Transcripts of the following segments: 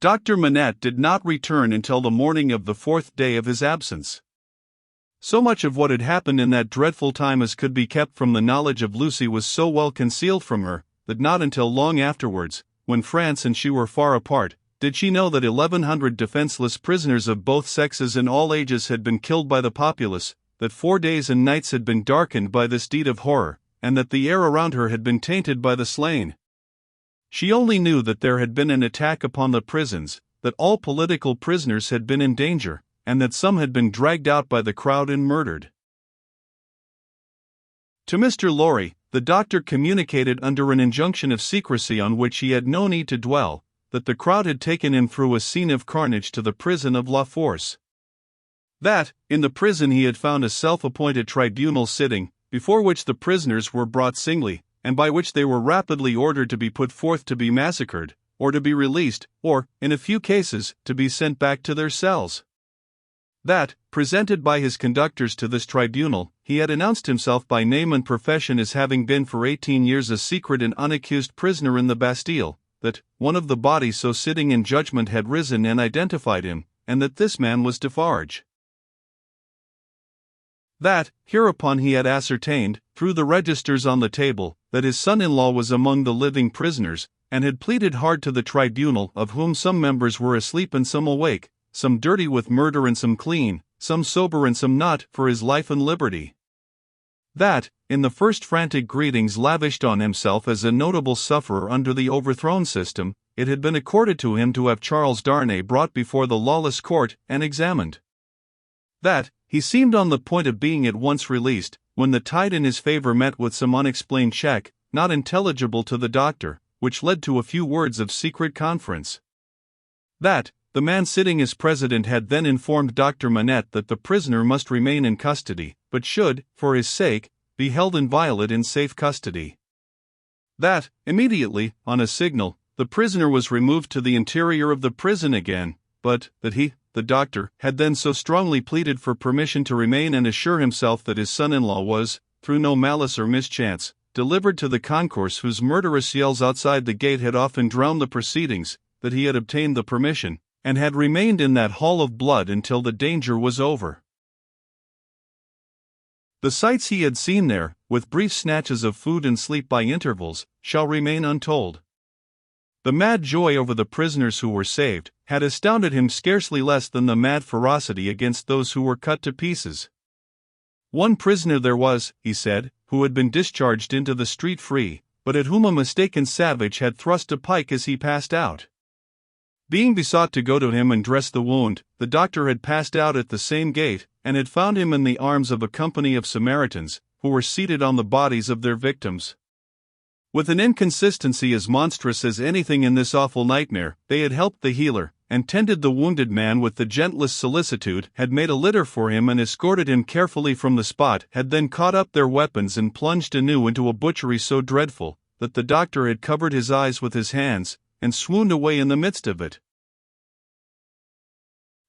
Dr. Manette did not return until the morning of the 4th day of his absence. So much of what had happened in that dreadful time as could be kept from the knowledge of Lucy was so well concealed from her, that not until long afterwards, when France and she were far apart, did she know that 1,100 defenseless prisoners of both sexes and all ages had been killed by the populace, that 4 days and nights had been darkened by this deed of horror, and that the air around her had been tainted by the slain. She only knew that there had been an attack upon the prisons, that all political prisoners had been in danger, and that some had been dragged out by the crowd and murdered. To Mr. Lorry, the doctor communicated under an injunction of secrecy on which he had no need to dwell, that the crowd had taken him through a scene of carnage to the prison of La Force. That, in the prison he had found a self-appointed tribunal sitting, before which the prisoners were brought singly, and by which they were rapidly ordered to be put forth to be massacred, or to be released, or, in a few cases, to be sent back to their cells. That, presented by his conductors to this tribunal, he had announced himself by name and profession as having been for 18 years a secret and unaccused prisoner in the Bastille, that one of the bodies so sitting in judgment had risen and identified him, and that this man was Defarge. That, hereupon he had ascertained, through the registers on the table, that his son-in-law was among the living prisoners, and had pleaded hard to the tribunal, of whom some members were asleep and some awake, some dirty with murder and some clean, some sober and some not, for his life and liberty. That, in the first frantic greetings lavished on himself as a notable sufferer under the overthrown system, it had been accorded to him to have Charles Darnay brought before the lawless court and examined. That, he seemed on the point of being at once released, when the tide in his favor met with some unexplained check, not intelligible to the doctor, which led to a few words of secret conference. That, the man sitting as president had then informed Dr. Manette that the prisoner must remain in custody, but should, for his sake, be held inviolate in safe custody. That, immediately, on a signal, the prisoner was removed to the interior of the prison again, but that he, the doctor, had then so strongly pleaded for permission to remain and assure himself that his son-in-law was, through no malice or mischance, delivered to the concourse whose murderous yells outside the gate had often drowned the proceedings, that he had obtained the permission, and had remained in that hall of blood until the danger was over. The sights he had seen there, with brief snatches of food and sleep by intervals, shall remain untold. The mad joy over the prisoners who were saved had astounded him scarcely less than the mad ferocity against those who were cut to pieces. One prisoner there was, he said, who had been discharged into the street free, but at whom a mistaken savage had thrust a pike as he passed out. Being besought to go to him and dress the wound, the doctor had passed out at the same gate, and had found him in the arms of a company of Samaritans, who were seated on the bodies of their victims. With an inconsistency as monstrous as anything in this awful nightmare, they had helped the healer, and tended the wounded man with the gentlest solicitude, had made a litter for him and escorted him carefully from the spot, had then caught up their weapons and plunged anew into a butchery so dreadful, that the doctor had covered his eyes with his hands, and swooned away in the midst of it.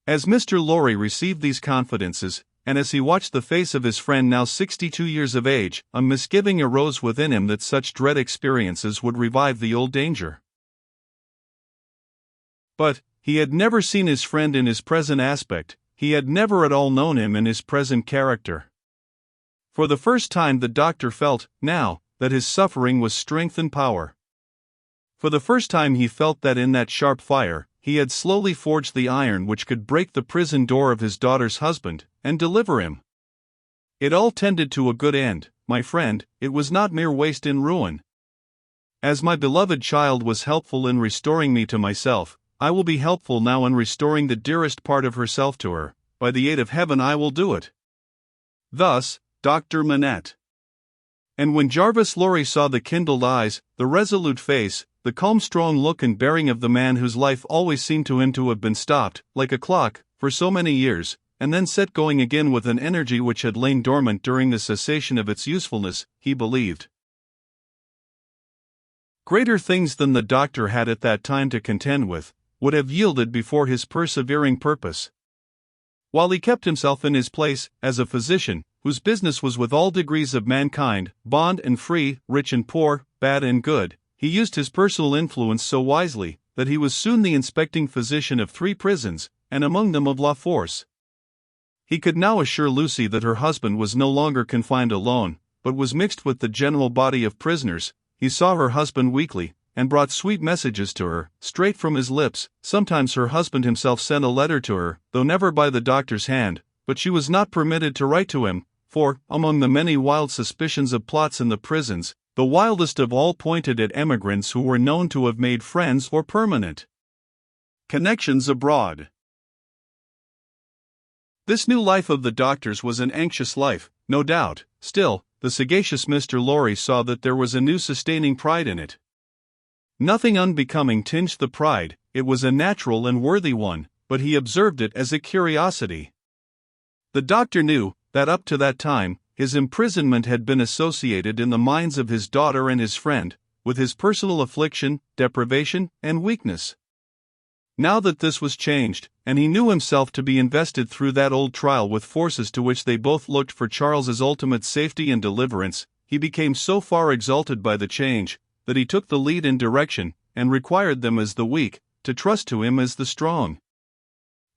As Mr. Lorry received these confidences, and as he watched the face of his friend now 62 years of age, a misgiving arose within him that such dread experiences would revive the old danger. But he had never seen his friend in his present aspect, he had never at all known him in his present character. For the first time the doctor felt, now, that his suffering was strength and power. For the first time he felt that in that sharp fire, he had slowly forged the iron which could break the prison door of his daughter's husband, and deliver him. It all tended to a good end, my friend, it was not mere waste and ruin. As my beloved child was helpful in restoring me to myself, I will be helpful now in restoring the dearest part of herself to her. By the aid of heaven I will do it. Thus, Dr. Manette. And when Jarvis Lorry saw the kindled eyes, the resolute face, the calm strong look and bearing of the man whose life always seemed to him to have been stopped, like a clock, for so many years, and then set going again with an energy which had lain dormant during the cessation of its usefulness, he believed. Greater things than the doctor had at that time to contend with, would have yielded before his persevering purpose. While he kept himself in his place, as a physician, whose business was with all degrees of mankind, bond and free, rich and poor, bad and good, he used his personal influence so wisely, that he was soon the inspecting physician of 3 prisons, and among them of La Force. He could now assure Lucy that her husband was no longer confined alone, but was mixed with the general body of prisoners. He saw her husband weekly, and brought sweet messages to her, straight from his lips. Sometimes her husband himself sent a letter to her, though never by the doctor's hand, but she was not permitted to write to him, for, among the many wild suspicions of plots in the prisons, the wildest of all pointed at emigrants who were known to have made friends or permanent connections abroad. This new life of the doctor's was an anxious life, no doubt. Still, the sagacious Mr. Lorry saw that there was a new sustaining pride in it. Nothing unbecoming tinged the pride, it was a natural and worthy one, but he observed it as a curiosity. The doctor knew that up to that time, his imprisonment had been associated in the minds of his daughter and his friend with his personal affliction, deprivation, and weakness. Now that this was changed, and he knew himself to be invested through that old trial with forces to which they both looked for Charles's ultimate safety and deliverance, he became so far exalted by the change, that he took the lead in direction, and required them as the weak to trust to him as the strong.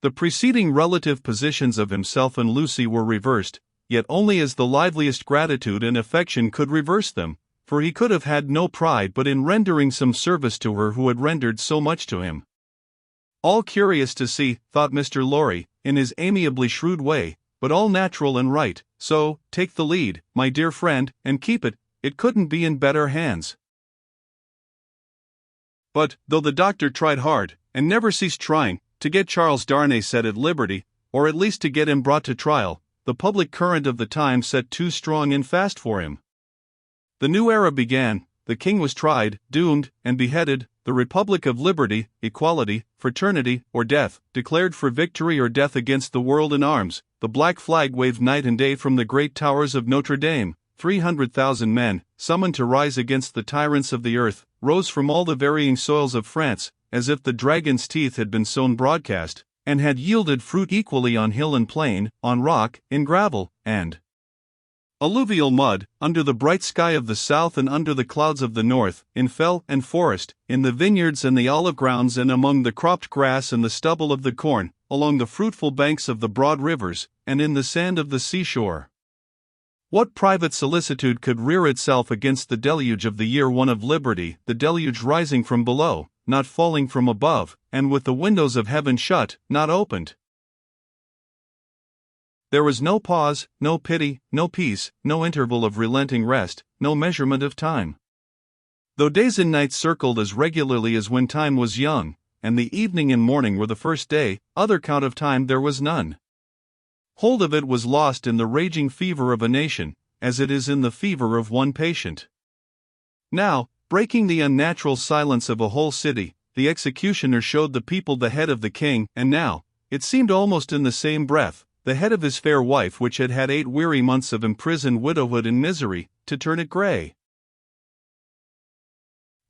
The preceding relative positions of himself and Lucy were reversed, yet only as the liveliest gratitude and affection could reverse them, for he could have had no pride but in rendering some service to her who had rendered so much to him. All curious to see, thought Mr. Lorry, in his amiably shrewd way, but all natural and right, so, take the lead, my dear friend, and keep it, it couldn't be in better hands. But, though the doctor tried hard, and never ceased trying, to get Charles Darnay set at liberty, or at least to get him brought to trial, the public current of the time set too strong and fast for him. The new era began, the king was tried, doomed, and beheaded, the Republic of Liberty, Equality, Fraternity, or Death, declared for victory or death against the world in arms, the black flag waved night and day from the great towers of Notre Dame. 300,000 men, summoned to rise against the tyrants of the earth, rose from all the varying soils of France, as if the dragon's teeth had been sown broadcast, and had yielded fruit equally on hill and plain, on rock, in gravel, and alluvial mud, under the bright sky of the south and under the clouds of the north, in fell and forest, in the vineyards and the olive grounds and among the cropped grass and the stubble of the corn, along the fruitful banks of the broad rivers, and in the sand of the seashore. What private solicitude could rear itself against the deluge of the year one of liberty, the deluge rising from below, not falling from above, and with the windows of heaven shut, not opened? There was no pause, no pity, no peace, no interval of relenting rest, no measurement of time. Though days and nights circled as regularly as when time was young, and the evening and morning were the first day, other count of time there was none. Hold of it was lost in the raging fever of a nation, as it is in the fever of one patient. Now, breaking the unnatural silence of a whole city, the executioner showed the people the head of the king, and now, it seemed almost in the same breath, the head of his fair wife which had had 8 weary months of imprisoned widowhood and misery, to turn it grey.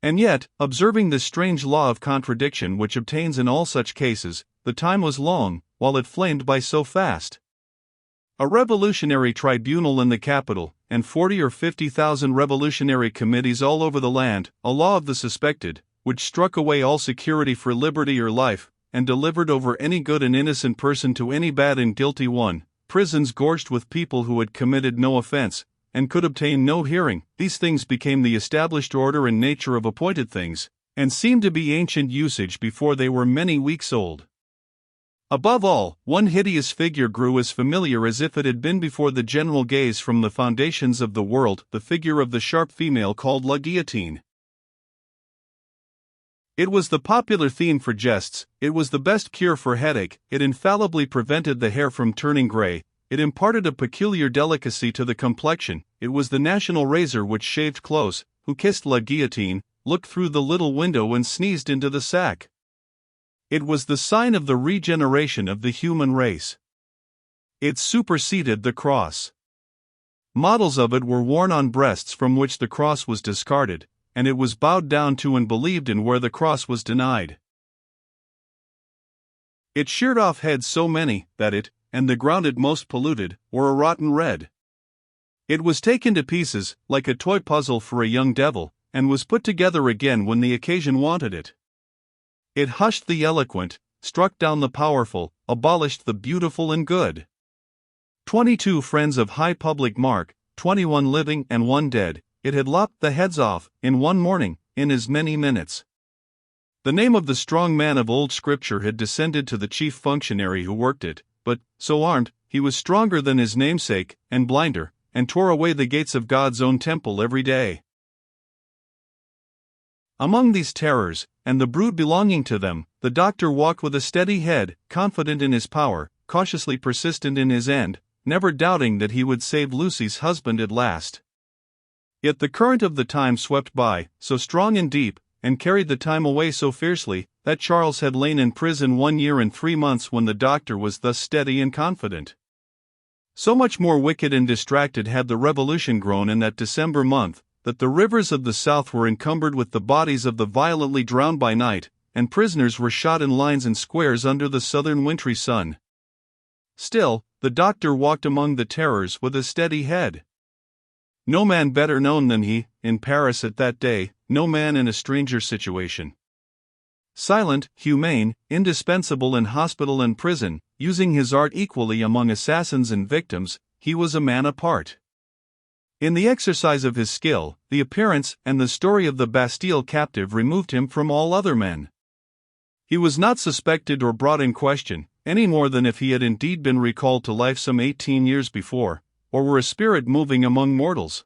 And yet, observing this strange law of contradiction which obtains in all such cases, the time was long, while it flamed by so fast. A revolutionary tribunal in the capital, and 40 or 50,000 revolutionary committees all over the land, a law of the suspected, which struck away all security for liberty or life, and delivered over any good and innocent person to any bad and guilty one, prisons gorged with people who had committed no offense, and could obtain no hearing. These things became the established order and nature of appointed things, and seemed to be ancient usage before they were many weeks old. Above all, one hideous figure grew as familiar as if it had been before the general gaze from the foundations of the world, the figure of the sharp female called La Guillotine. It was the popular theme for jests, it was the best cure for headache, it infallibly prevented the hair from turning grey, it imparted a peculiar delicacy to the complexion, it was the national razor which shaved close, who kissed La Guillotine, looked through the little window and sneezed into the sack. It was the sign of the regeneration of the human race. It superseded the cross. Models of it were worn on breasts from which the cross was discarded, and it was bowed down to and believed in where the cross was denied. It sheared off heads so many, that it, and the ground it most polluted, were a rotten red. It was taken to pieces, like a toy puzzle for a young devil, and was put together again when the occasion wanted it. It hushed the eloquent, struck down the powerful, abolished the beautiful and good. 22 friends of high public mark, 21 living and 1 dead, it had lopped the heads off, in one morning, in as many minutes. The name of the strong man of old scripture had descended to the chief functionary who worked it, but, so armed, he was stronger than his namesake, and blinder, and tore away the gates of God's own temple every day. Among these terrors, and the brood belonging to them, the doctor walked with a steady head, confident in his power, cautiously persistent in his end, never doubting that he would save Lucy's husband at last. Yet the current of the time swept by, so strong and deep, and carried the time away so fiercely, that Charles had lain in prison 1 year and 3 months when the doctor was thus steady and confident. So much more wicked and distracted had the revolution grown in that December month, that the rivers of the South were encumbered with the bodies of the violently drowned by night, and prisoners were shot in lines and squares under the southern wintry sun. Still, the doctor walked among the terrors with a steady head. No man better known than he, in Paris at that day, no man in a stranger situation. Silent, humane, indispensable in hospital and prison, using his art equally among assassins and victims, he was a man apart. In the exercise of his skill, the appearance and the story of the Bastille captive removed him from all other men. He was not suspected or brought in question, any more than if he had indeed been recalled to life some 18 years before, or were a spirit moving among mortals.